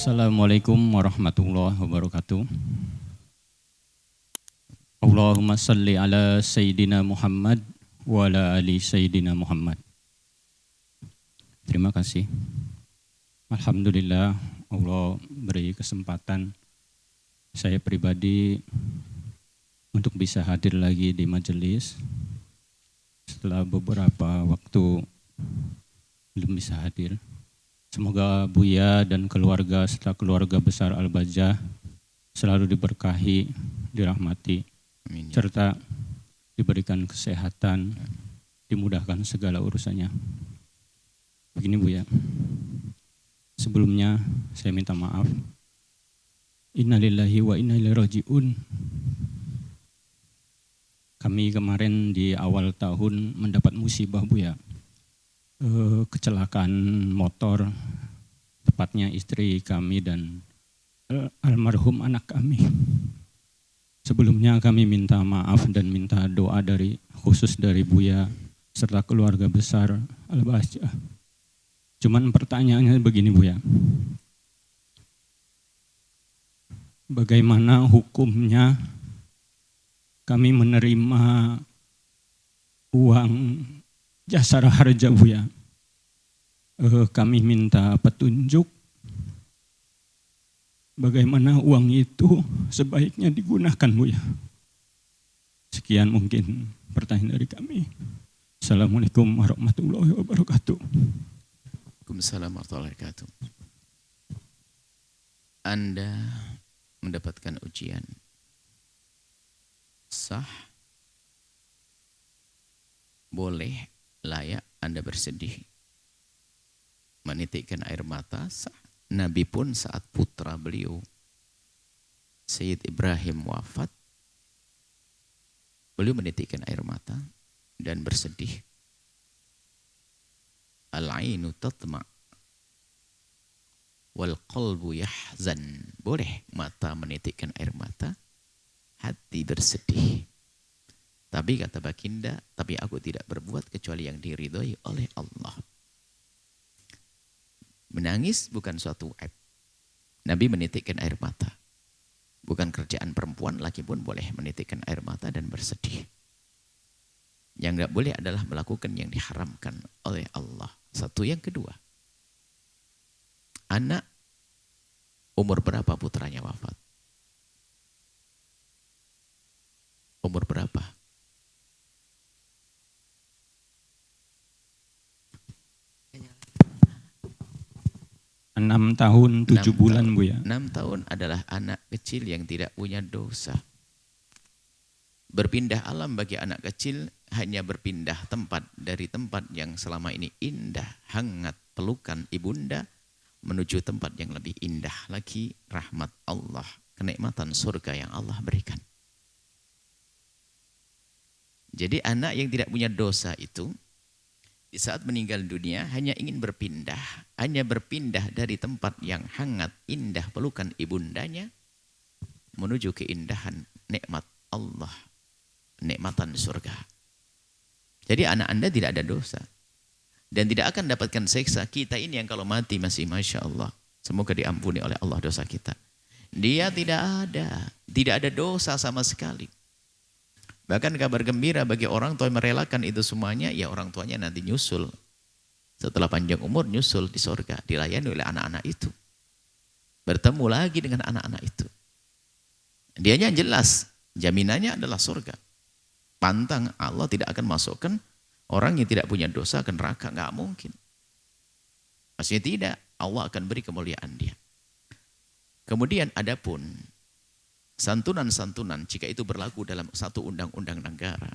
Assalamualaikum warahmatullahi wabarakatuh. Allahumma salli ala Sayyidina Muhammad wa ala ali Sayyidina Muhammad. Terima kasih. Alhamdulillah Allah beri kesempatan saya pribadi untuk bisa hadir lagi di majelis setelah beberapa waktu belum bisa hadir. Semoga Buya dan keluarga serta keluarga besar Al-Bajah selalu diberkahi, dirahmati, amin, serta diberikan kesehatan, dimudahkan segala urusannya. Begini Buya, sebelumnya saya minta maaf. Innalillahi wa inna ilaihi raji'un. Kami kemarin di awal tahun mendapat musibah Buya. Kecelakaan motor, tepatnya istri kami dan almarhum anak kami. Sebelumnya kami minta maaf dan minta doa khusus dari Buya serta keluarga besar Al-Bajah. Cuman pertanyaannya begini Buya, bagaimana hukumnya kami menerima uang jasara harja Buya? Kami minta petunjuk bagaimana uang itu sebaiknya digunakan Buya. Sekian mungkin pertanyaan dari kami. Assalamualaikum warahmatullahi wabarakatuh. Waalaikumsalam warahmatullahi wabarakatuh. Anda mendapatkan ujian. Sah, boleh, layak Anda bersedih. Menitikkan air mata, sah. Nabi pun saat putra beliau, Sayyid Ibrahim wafat, beliau menitikkan air mata dan bersedih. Al-ainu tatma' wal qalbu yahzan. Boleh mata menitikkan air mata, hati bersedih. Tapi kata baginda, tapi aku tidak berbuat kecuali yang diridhoi oleh Allah. Menangis bukan suatu aib. Nabi menitikkan air mata. Bukan kerjaan perempuan, laki pun boleh menitikkan air mata dan bersedih. Yang enggak boleh adalah melakukan yang diharamkan oleh Allah. Satu. Yang kedua, anak umur berapa putranya wafat? Umur berapa? 6 tahun 7 bulan Buya. 6 tahun adalah anak kecil yang tidak punya dosa. Berpindah alam bagi anak kecil hanya berpindah tempat dari tempat yang selama ini indah, hangat, pelukan ibunda, menuju tempat yang lebih indah lagi, rahmat Allah, kenikmatan surga yang Allah berikan. Jadi anak yang tidak punya dosa itu di saat meninggal dunia hanya ingin berpindah, hanya berpindah dari tempat yang hangat, indah, pelukan ibundanya menuju keindahan nikmat Allah, nikmatan surga. Jadi anak Anda tidak ada dosa dan tidak akan dapatkan siksa. Kita ini yang kalau mati masih Masya Allah, semoga diampuni oleh Allah dosa kita. Dia tidak ada dosa sama sekali. Bahkan kabar gembira bagi orang tua yang merelakan itu semuanya, ya orang tuanya nanti nyusul. Setelah panjang umur nyusul di surga, dilayani oleh anak-anak itu. Bertemu lagi dengan anak-anak itu. Dianya jelas, jaminannya adalah surga. Pantang, Allah tidak akan masukkan orang yang tidak punya dosa ke neraka, nggak mungkin. Maksudnya tidak, Allah akan beri kemuliaan dia. Kemudian adapun santunan-santunan jika itu berlaku dalam satu undang-undang negara.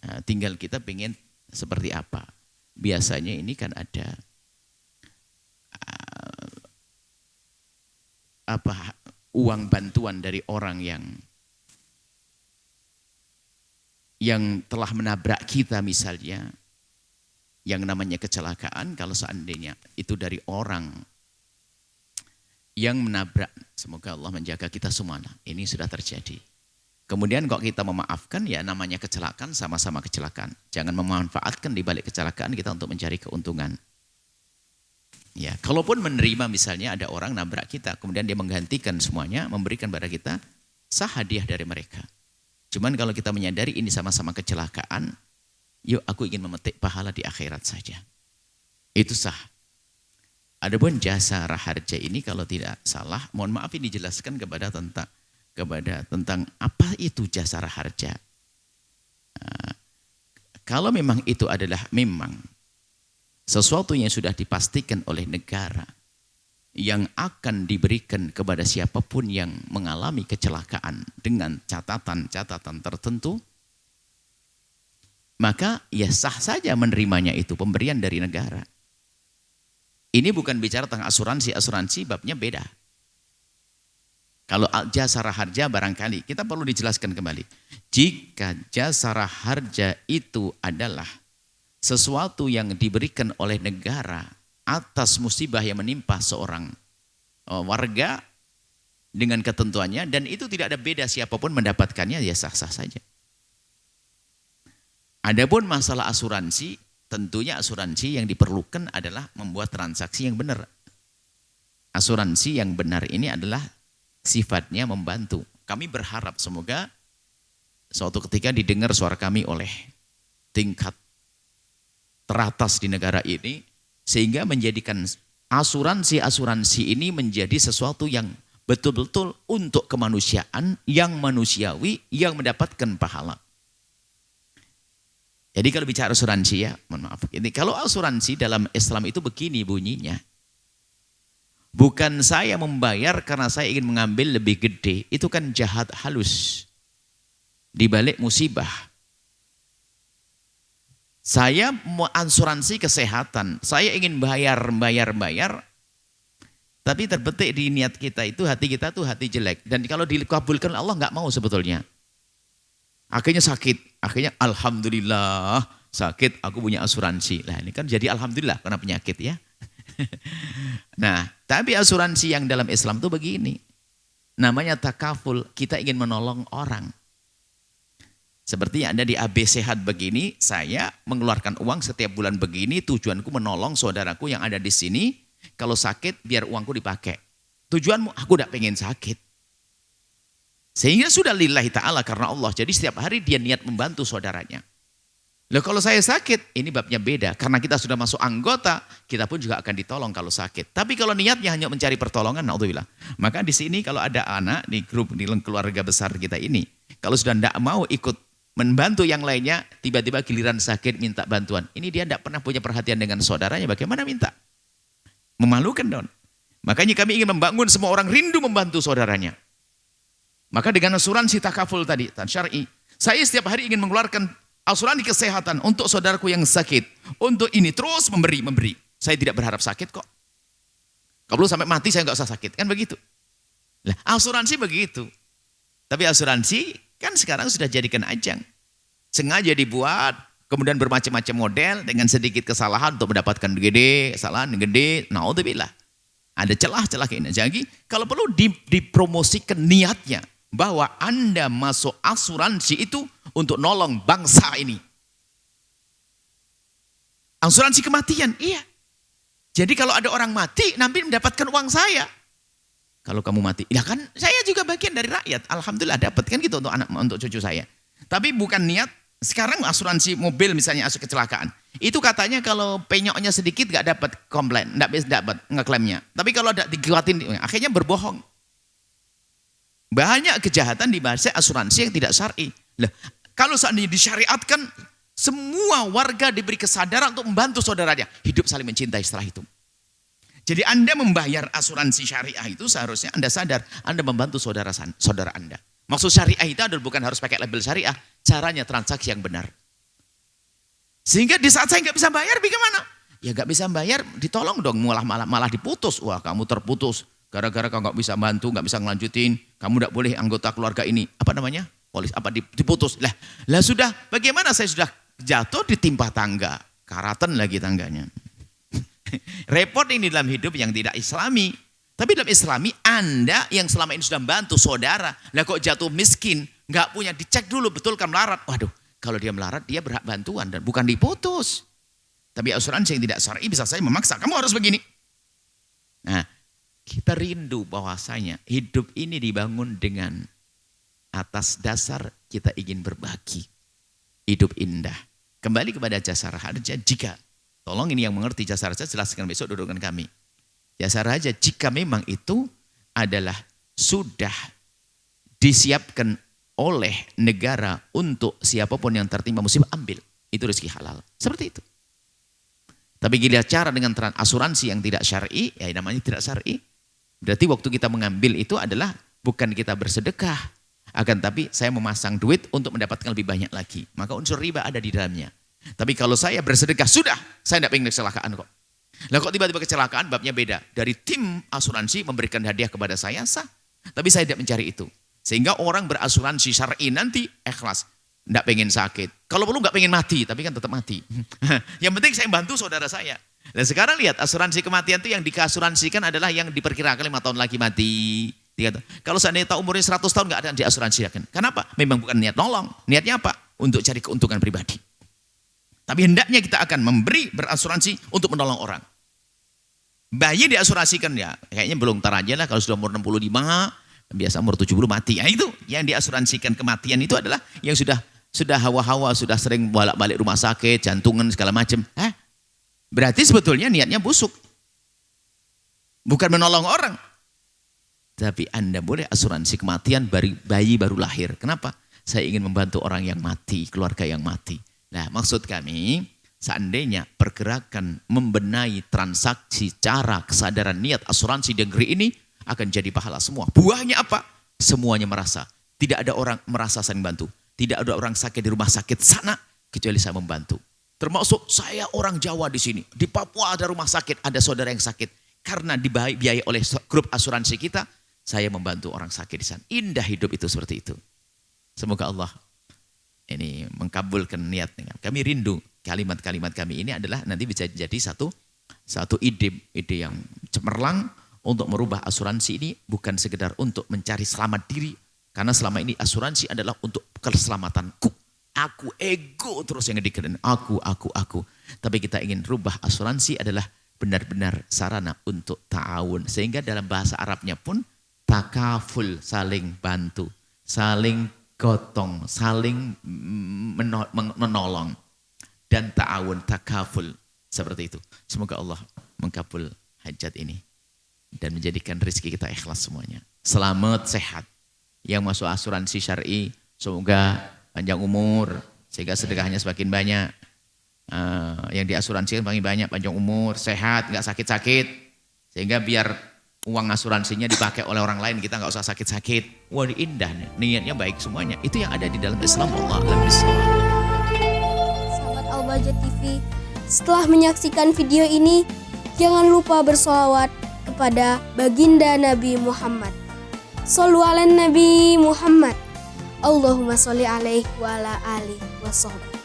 Nah, tinggal kita pengen seperti apa. Biasanya ini kan ada uang bantuan dari orang yang telah menabrak kita misalnya, yang namanya kecelakaan, kalau seandainya itu dari orang yang menabrak, semoga Allah menjaga kita semua. Ini sudah terjadi. Kemudian kok kita memaafkan, ya namanya kecelakaan, sama-sama kecelakaan. Jangan memanfaatkan di balik kecelakaan kita untuk mencari keuntungan. Ya, kalaupun menerima misalnya ada orang nabrak kita, kemudian dia menggantikan semuanya, memberikan pada kita, sah hadiah dari mereka. Cuman kalau kita menyadari ini sama-sama kecelakaan, yuk aku ingin memetik pahala di akhirat saja. Itu sah. Adapun jasa raharja ini kalau tidak salah, mohon maaf ini dijelaskan kepada tentang apa itu jasa raharja. Kalau memang itu adalah memang sesuatu yang sudah dipastikan oleh negara yang akan diberikan kepada siapapun yang mengalami kecelakaan dengan catatan-catatan tertentu, maka ya sah saja menerimanya itu pemberian dari negara. Ini bukan bicara tentang asuransi babnya beda. Kalau jasa raharja barangkali kita perlu dijelaskan kembali. Jika jasa raharja itu adalah sesuatu yang diberikan oleh negara atas musibah yang menimpa seorang warga dengan ketentuannya, dan itu tidak ada beda siapapun mendapatkannya, ya sah-sah saja. Adapun masalah asuransi, tentunya asuransi yang diperlukan adalah membuat transaksi yang benar. Asuransi yang benar ini adalah sifatnya membantu. Kami berharap semoga suatu ketika didengar suara kami oleh tingkat teratas di negara ini, sehingga menjadikan asuransi ini menjadi sesuatu yang betul-betul untuk kemanusiaan, yang manusiawi, yang mendapatkan pahala. Jadi kalau bicara asuransi ya, mohon maaf, ini kalau asuransi dalam Islam itu begini bunyinya. Bukan saya membayar karena saya ingin mengambil lebih gede, itu kan jahat halus di balik musibah. Saya mau asuransi kesehatan, saya ingin bayar, tapi terbetik di niat kita itu, hati kita tuh hati jelek. Dan kalau dikabulkan Allah nggak mau sebetulnya. Akhirnya sakit, akhirnya alhamdulillah sakit, aku punya asuransi. Lah ini kan jadi alhamdulillah karena penyakit ya. Nah, tapi asuransi yang dalam Islam tuh begini. Namanya takaful, kita ingin menolong orang. Seperti yang ada di AB Sehat begini, saya mengeluarkan uang setiap bulan begini, tujuanku menolong saudaraku yang ada di sini, kalau sakit biar uangku dipakai. Tujuanmu, aku tidak pengen sakit. Sehingga sudah lillahi ta'ala karena Allah, jadi setiap hari dia niat membantu saudaranya. Loh kalau saya sakit, ini babnya beda, karena kita sudah masuk anggota, kita pun juga akan ditolong kalau sakit. Tapi kalau niatnya hanya mencari pertolongan, naudzubillah. Maka di sini kalau ada anak di grup, di keluarga besar kita ini, kalau sudah tidak mau ikut membantu yang lainnya, tiba-tiba giliran sakit minta bantuan. Ini dia tidak pernah punya perhatian dengan saudaranya, bagaimana minta? Memalukan dong. Makanya kami ingin membangun semua orang rindu membantu saudaranya. Maka dengan asuransi takaful tadi, syar'i, saya setiap hari ingin mengeluarkan asuransi kesehatan untuk saudaraku yang sakit. Untuk ini terus memberi. Saya tidak berharap sakit kok. Kalau sampai mati saya nggak usah sakit, kan begitu. Nah, asuransi begitu. Tapi asuransi kan sekarang sudah jadikan ajang. Sengaja dibuat, kemudian bermacam-macam model dengan sedikit kesalahan untuk mendapatkan kesalahan gede, naudzubillah. Ada celah-celah ini. Jadi kalau perlu dipromosikan niatnya bahwa Anda masuk asuransi itu untuk nolong bangsa ini. Asuransi kematian, iya. Jadi kalau ada orang mati, nanti mendapatkan uang saya. Kalau kamu mati, ya kan saya juga bagian dari rakyat. Alhamdulillah dapat kan gitu untuk anak, untuk cucu saya. Tapi bukan niat. Sekarang asuransi mobil misalnya kecelakaan, itu katanya kalau penyoknya sedikit gak dapat komplain, gak bisa dapat ngeklaimnya. Tapi kalau ada dikuatin, akhirnya berbohong. Banyak kejahatan di bahasa asuransi yang tidak syar'i. Lah, kalau seandainya disyariatkan, semua warga diberi kesadaran untuk membantu saudaranya, hidup saling mencintai setelah itu. Jadi Anda membayar asuransi syariah itu seharusnya Anda sadar, Anda membantu saudara Anda. Maksud syariah itu adalah bukan harus pakai label syariah, caranya transaksi yang benar. Sehingga di saat saya nggak bisa bayar, bagaimana? Ya nggak bisa bayar, ditolong dong, malah diputus. Wah kamu terputus, gara-gara kamu nggak bisa bantu, nggak bisa ngelanjutin, kamu nggak boleh anggota keluarga ini. Apa namanya? Polis, diputus. Lah sudah, bagaimana saya sudah jatuh ditimpa tangga, karatan lagi tangganya. Repot ini dalam hidup yang tidak islami. Tapi dalam islami, Anda yang selama ini sudah membantu saudara, lah kok jatuh miskin, nggak punya, dicek dulu betul kan melarat. Waduh, kalau dia melarat dia berhak bantuan dan bukan diputus. Tapi asuransi yang tidak syar'i bisa saya memaksa, kamu harus begini. Nah, kita rindu bahwasanya hidup ini dibangun dengan atas dasar kita ingin berbagi. Hidup indah. Kembali kepada jasa harja jika, tolong ini yang mengerti jasa harja jelaskan besok dudukan kami. Jasa harja jika memang itu adalah sudah disiapkan oleh negara untuk siapapun yang tertimpa musibah, ambil. Itu rezeki halal. Seperti itu. Tapi gila cara dengan asuransi yang tidak syar'i, ya namanya tidak syar'i. Berarti waktu kita mengambil itu adalah bukan kita bersedekah. Akan tapi saya memasang duit untuk mendapatkan lebih banyak lagi. Maka unsur riba ada di dalamnya. Tapi kalau saya bersedekah, sudah. Saya tidak pengen kecelakaan kok. Lah kok tiba-tiba kecelakaan, babnya beda. Dari tim asuransi memberikan hadiah kepada saya, sah. Tapi saya tidak mencari itu. Sehingga orang berasuransi syar'i nanti ikhlas. Tidak pengen sakit. Kalau perlu nggak pengen mati, tapi kan tetap mati. Yang penting saya bantu saudara saya. Dan sekarang lihat asuransi kematian itu yang diasuransikan adalah yang diperkirakan 5 tahun lagi mati. 3 tahun. Kalau seandainya tahu umurnya 100 tahun nggak ada yang diasuransikan. Kenapa? Memang bukan niat nolong. Niatnya apa? Untuk cari keuntungan pribadi. Tapi hendaknya kita akan memberi berasuransi untuk menolong orang. Bayi diasuransikan ya, kayaknya belum tar aja lah kalau sudah umur 65, biasa umur 70 mati. Nah itu yang diasuransikan kematian itu adalah yang sudah hawa-hawa, sudah sering bolak-balik rumah sakit, jantungan segala macam. Berarti sebetulnya niatnya busuk. Bukan menolong orang. Tapi Anda boleh asuransi kematian bayi baru lahir. Kenapa? Saya ingin membantu orang yang mati, keluarga yang mati. Nah maksud kami, seandainya pergerakan membenahi transaksi cara kesadaran niat asuransi di negeri ini akan jadi pahala semua. Buahnya apa? Semuanya merasa. Tidak ada orang merasa saling bantu. Tidak ada orang sakit di rumah sakit sana kecuali saya membantu. Termasuk saya orang Jawa di sini. Di Papua ada rumah sakit, ada saudara yang sakit. Karena dibiayai oleh grup asuransi kita, saya membantu orang sakit di sana. Indah hidup itu seperti itu. Semoga Allah ini mengkabulkan niat. Kami rindu kalimat-kalimat kami ini adalah nanti bisa jadi satu ide yang cemerlang untuk merubah asuransi ini bukan sekedar untuk mencari selamat diri. Karena selama ini asuransi adalah untuk keselamatanku. Aku, ego terus yang dikeren. Aku. Tapi kita ingin rubah asuransi adalah benar-benar sarana untuk ta'awun. Sehingga dalam bahasa Arabnya pun takaful, saling bantu. Saling gotong, saling menolong. Dan ta'awun, takaful. Seperti itu. Semoga Allah mengkabul hajat ini. Dan menjadikan rezeki kita ikhlas semuanya. Selamat, sehat. Yang masuk asuransi syar'i, semoga panjang umur, sehingga sedekahnya semakin banyak. Yang diasuransikan semakin banyak, panjang umur, sehat, nggak sakit-sakit. Sehingga biar uang asuransinya dipakai oleh orang lain, kita nggak usah sakit-sakit. Wah indah, niatnya baik semuanya. Itu yang ada di dalam Islam. Allah a'lam bishawab. Sahabat Al-Bahjah TV, setelah menyaksikan video ini, jangan lupa bersolawat kepada baginda Nabi Muhammad. Shollu ala Nabi Muhammad. Allahumma sholli alaihi wa ala alihi wa sahbihi.